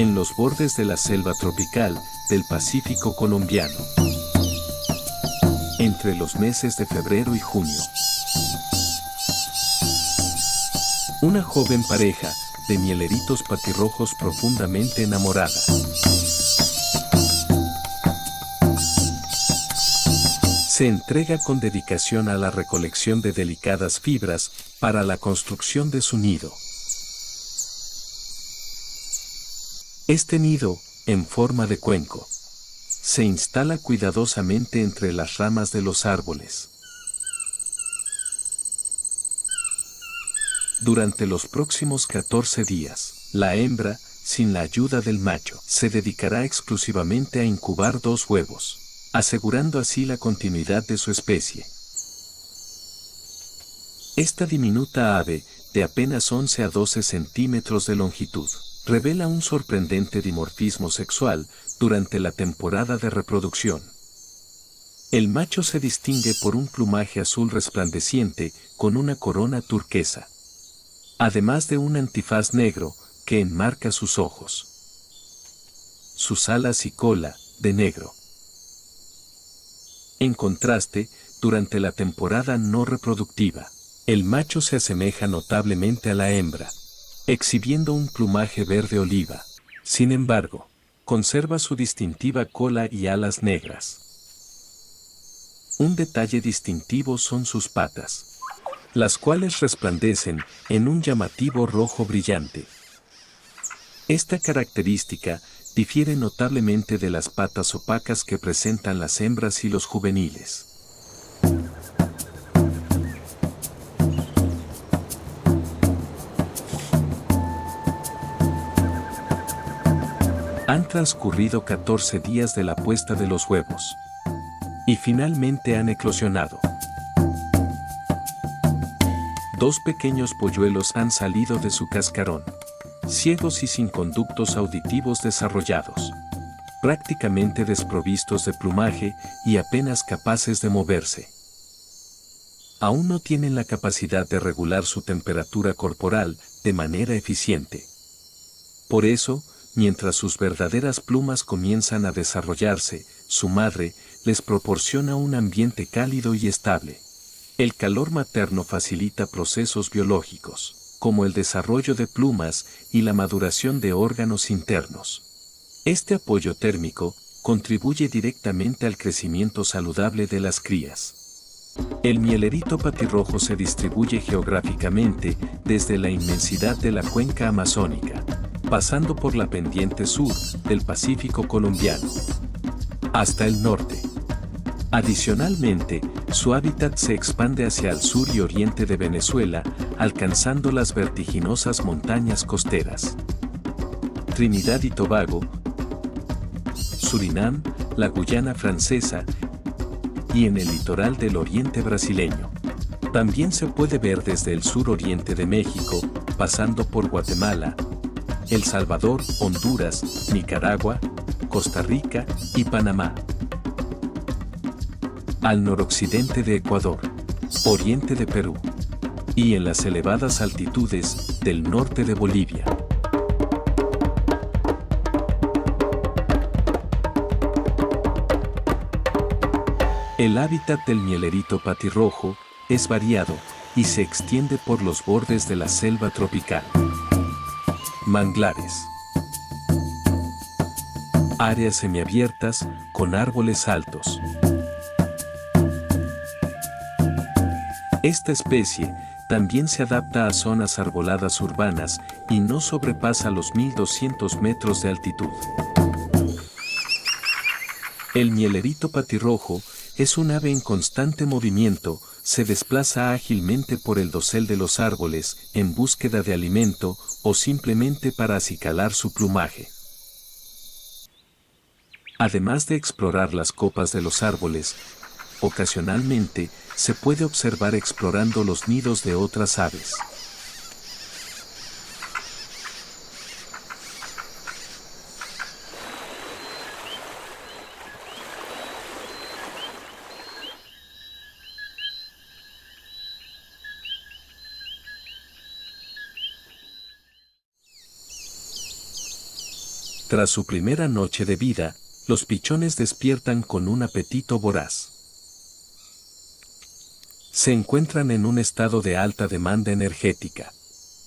en los bordes de la selva tropical del Pacífico colombiano, entre los meses de febrero y junio. Una joven pareja de mieleritos patirrojos profundamente enamorada se entrega con dedicación a la recolección de delicadas fibras para la construcción de su nido. Este nido, en forma de cuenco, se instala cuidadosamente entre las ramas de los árboles. Durante los próximos 14 días, la hembra, sin la ayuda del macho, se dedicará exclusivamente a incubar 2 huevos, asegurando así la continuidad de su especie. Esta diminuta ave, de apenas 11 a 12 centímetros de longitud, revela un sorprendente dimorfismo sexual durante la temporada de reproducción. El macho se distingue por un plumaje azul resplandeciente con una corona turquesa, además de un antifaz negro que enmarca sus ojos. Sus alas y cola, de negro. En contraste, durante la temporada no reproductiva, el macho se asemeja notablemente a la hembra, exhibiendo un plumaje verde oliva. Sin embargo, conserva su distintiva cola y alas negras. Un detalle distintivo son sus patas, las cuales resplandecen en un llamativo rojo brillante. Esta característica difiere notablemente de las patas opacas que presentan las hembras y los juveniles. Han transcurrido 14 días de la puesta de los huevos. Y finalmente han eclosionado. 2 pequeños polluelos han salido de su cascarón, ciegos y sin conductos auditivos desarrollados, prácticamente desprovistos de plumaje y apenas capaces de moverse. Aún no tienen la capacidad de regular su temperatura corporal de manera eficiente. Por eso, mientras sus verdaderas plumas comienzan a desarrollarse, su madre les proporciona un ambiente cálido y estable. El calor materno facilita procesos biológicos, como el desarrollo de plumas y la maduración de órganos internos. Este apoyo térmico contribuye directamente al crecimiento saludable de las crías. El mielerito patirrojo se distribuye geográficamente desde la inmensidad de la cuenca amazónica, pasando por la pendiente sur del Pacífico colombiano, hasta el norte. Adicionalmente, su hábitat se expande hacia el sur y oriente de Venezuela, alcanzando las vertiginosas montañas costeras. Trinidad y Tobago, Surinam, la Guyana Francesa y en el litoral del oriente brasileño. También se puede ver desde el suroriente de México, pasando por Guatemala, El Salvador, Honduras, Nicaragua, Costa Rica y Panamá. Al noroccidente de Ecuador, oriente de Perú y en las elevadas altitudes del norte de Bolivia. El hábitat del mielerito patirrojo es variado y se extiende por los bordes de la selva tropical. Manglares. Áreas semiabiertas con árboles altos. Esta especie también se adapta a zonas arboladas urbanas y no sobrepasa los 1200 metros de altitud. El mielerito patirrojo es un ave en constante movimiento, se desplaza ágilmente por el dosel de los árboles en búsqueda de alimento o simplemente para acicalar su plumaje. Además de explorar las copas de los árboles, ocasionalmente se puede observar explorando los nidos de otras aves. Tras su primera noche de vida, los pichones despiertan con un apetito voraz. Se encuentran en un estado de alta demanda energética.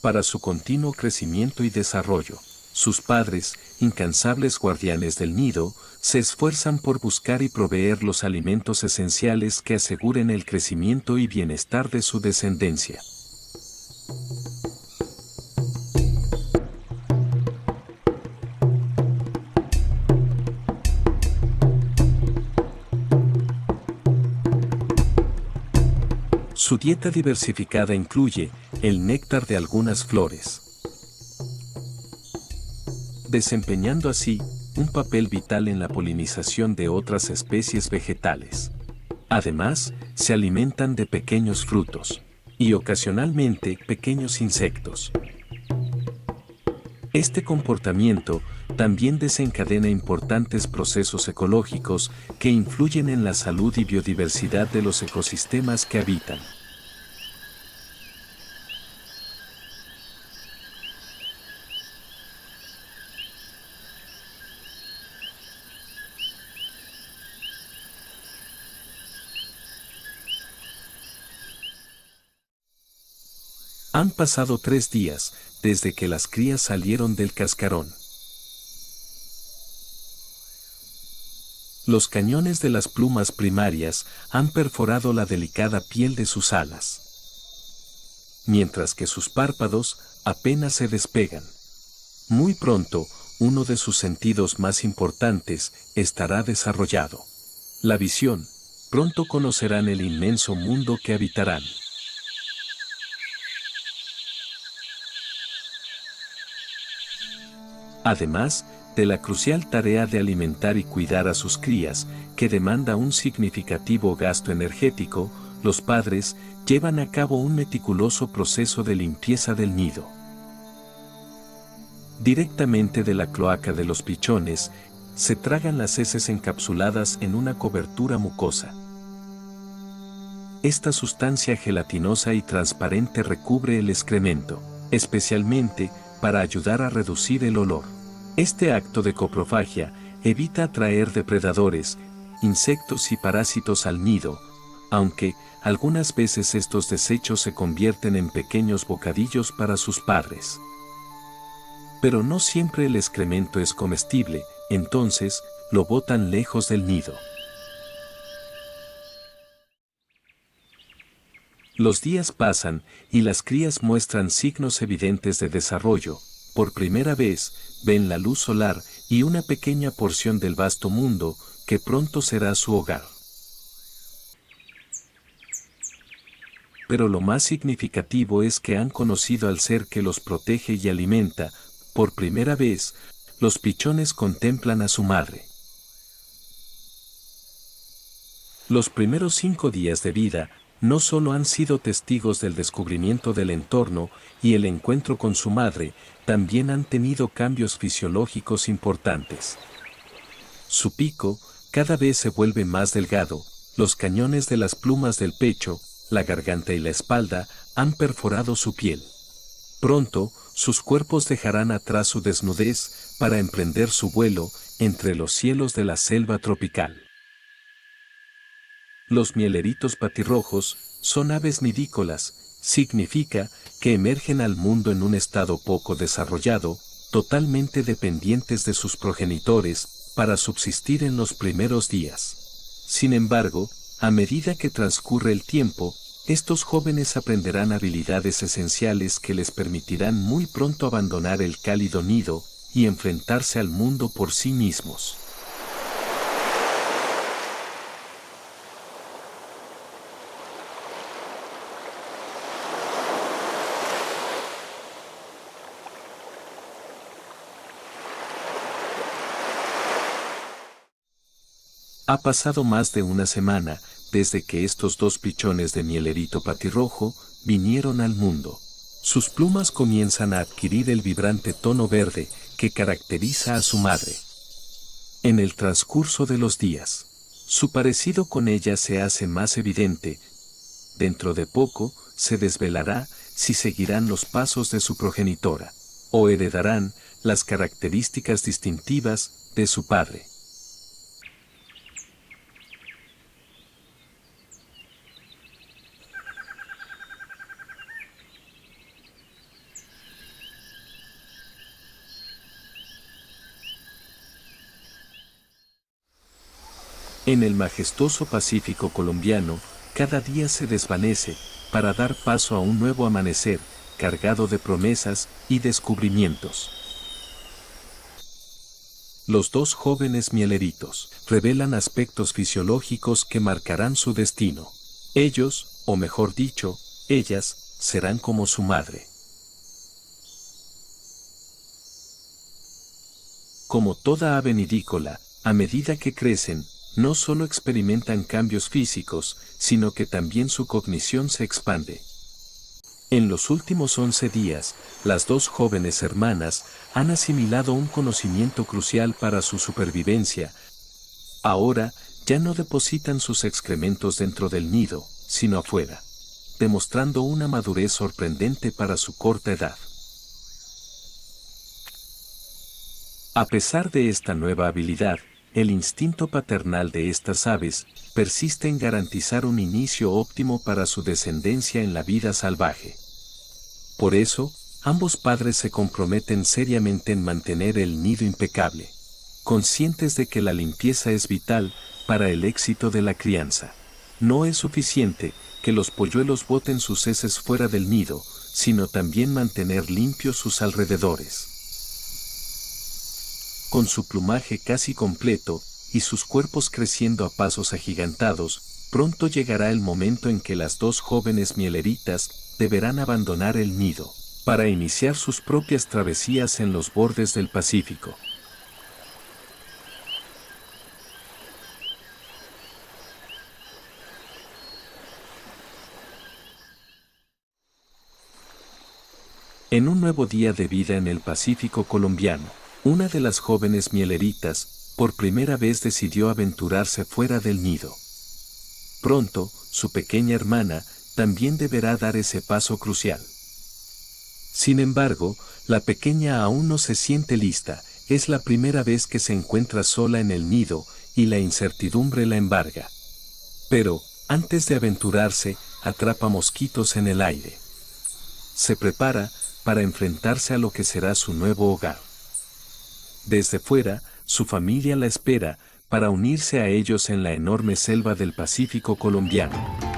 Para su continuo crecimiento y desarrollo, sus padres, incansables guardianes del nido, se esfuerzan por buscar y proveer los alimentos esenciales que aseguren el crecimiento y bienestar de su descendencia. Su dieta diversificada incluye el néctar de algunas flores, desempeñando así un papel vital en la polinización de otras especies vegetales. Además, se alimentan de pequeños frutos y ocasionalmente pequeños insectos. Este comportamiento también desencadena importantes procesos ecológicos que influyen en la salud y biodiversidad de los ecosistemas que habitan. Han pasado 3 días desde que las crías salieron del cascarón. Los cañones de las plumas primarias han perforado la delicada piel de sus alas, mientras que sus párpados apenas se despegan. Muy pronto, uno de sus sentidos más importantes estará desarrollado: la visión. Pronto conocerán el inmenso mundo que habitarán. Además de la crucial tarea de alimentar y cuidar a sus crías, que demanda un significativo gasto energético, los padres llevan a cabo un meticuloso proceso de limpieza del nido. Directamente de la cloaca de los pichones, se tragan las heces encapsuladas en una cobertura mucosa. Esta sustancia gelatinosa y transparente recubre el excremento, especialmente para ayudar a reducir el olor. Este acto de coprofagia evita atraer depredadores, insectos y parásitos al nido, aunque algunas veces estos desechos se convierten en pequeños bocadillos para sus padres. Pero no siempre el excremento es comestible, entonces lo botan lejos del nido. Los días pasan y las crías muestran signos evidentes de desarrollo. Por primera vez, ven la luz solar y una pequeña porción del vasto mundo que pronto será su hogar. Pero lo más significativo es que han conocido al ser que los protege y alimenta. Por primera vez, los pichones contemplan a su madre. Los primeros 5 días de vida no solo han sido testigos del descubrimiento del entorno y el encuentro con su madre, también han tenido cambios fisiológicos importantes. Su pico cada vez se vuelve más delgado, los cañones de las plumas del pecho, la garganta y la espalda han perforado su piel. Pronto, sus cuerpos dejarán atrás su desnudez para emprender su vuelo entre los cielos de la selva tropical. Los mieleritos patirrojos son aves nidícolas, significa que emergen al mundo en un estado poco desarrollado, totalmente dependientes de sus progenitores, para subsistir en los primeros días. Sin embargo, a medida que transcurre el tiempo, estos jóvenes aprenderán habilidades esenciales que les permitirán muy pronto abandonar el cálido nido y enfrentarse al mundo por sí mismos. Ha pasado más de una semana desde que estos 2 pichones de mielerito patirrojo vinieron al mundo. Sus plumas comienzan a adquirir el vibrante tono verde que caracteriza a su madre. En el transcurso de los días, su parecido con ella se hace más evidente. Dentro de poco, se desvelará si seguirán los pasos de su progenitora o heredarán las características distintivas de su padre. En el majestuoso Pacífico colombiano, cada día se desvanece para dar paso a un nuevo amanecer, cargado de promesas y descubrimientos. Los dos jóvenes mieleritos revelan aspectos fisiológicos que marcarán su destino. Ellos, o mejor dicho, ellas, serán como su madre. Como toda ave nidícola, a medida que crecen, no solo experimentan cambios físicos, sino que también su cognición se expande. En los últimos 11 días, las dos jóvenes hermanas han asimilado un conocimiento crucial para su supervivencia. Ahora, ya no depositan sus excrementos dentro del nido, sino afuera, demostrando una madurez sorprendente para su corta edad. A pesar de esta nueva habilidad, el instinto paternal de estas aves persiste en garantizar un inicio óptimo para su descendencia en la vida salvaje. Por eso, ambos padres se comprometen seriamente en mantener el nido impecable, conscientes de que la limpieza es vital para el éxito de la crianza. No es suficiente que los polluelos boten sus heces fuera del nido, sino también mantener limpios sus alrededores. Con su plumaje casi completo, y sus cuerpos creciendo a pasos agigantados, pronto llegará el momento en que las dos jóvenes mieleritas deberán abandonar el nido, para iniciar sus propias travesías en los bordes del Pacífico. En un nuevo día de vida en el Pacífico colombiano, una de las jóvenes mieleritas, por primera vez decidió aventurarse fuera del nido. Pronto, su pequeña hermana, también deberá dar ese paso crucial. Sin embargo, la pequeña aún no se siente lista, es la primera vez que se encuentra sola en el nido, y la incertidumbre la embarga. Pero, antes de aventurarse, atrapa mosquitos en el aire. Se prepara para enfrentarse a lo que será su nuevo hogar. Desde fuera, su familia la espera para unirse a ellos en la enorme selva del Pacífico colombiano.